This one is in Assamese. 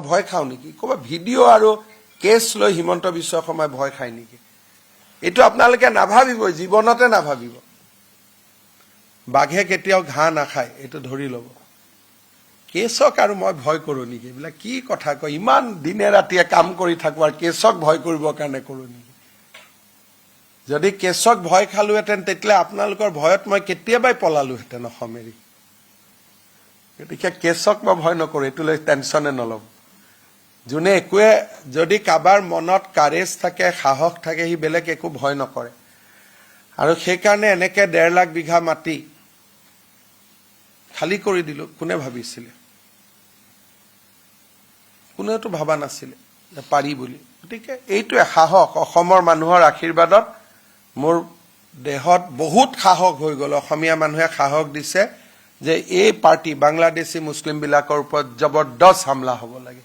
ভয় খাওঁ নেকি ক'বা ভিডিঅ' আৰু কেছ লৈ হিমন্ত বিশ্ব শৰ্মাই ভয় খায় নেকি এইটো আপোনালোকে নাভাবিব জীৱনতে নাভাবিব বাঘে কেতিয়াও ঘাঁহ নাখায় এইটো ধৰি ল'ব কেছক আৰু মই ভয় কৰোঁ নেকি এইবিলাক কি কথা কয় ইমান দিনে ৰাতিয়ে কাম কৰি থাকোঁ আৰু কেছক ভয় কৰিবৰ কাৰণে কৰোঁ নেকি যদি কেছক ভয় খালোহেঁতেন তেতিয়াহ'লে আপোনালোকৰ ভয়ত মই কেতিয়াবাই পলালোহেঁতেন অসম এৰি গতিকে কেছক মই ভয় নকৰোঁ এইটো লৈ টেনশ্যনে নল'ব যোনে একোৱে যদি কাৰোবাৰ মনত কাৰেজ থাকে সাহস থাকে সি বেলেগ একো ভয় নকৰে আৰু সেইকাৰণে এনেকৈ 1.5 লাখ বিঘা মাটি খালী কৰি দিলোঁ কোনে ভাবিছিলে কোনেওতো ভাবা নাছিলে যে পাৰি বুলি গতিকে এইটোৱে সাহস অসমৰ মানুহৰ আশীৰ্বাদত মোৰ দেহত বহুত সাহস হৈ গ'ল অসমীয়া মানুহে সাহস দিছে যে এই পাৰ্টি বাংলাদেশী মুছলিমবিলাকৰ ওপৰত জবৰদস্ত হামলা হ'ব লাগে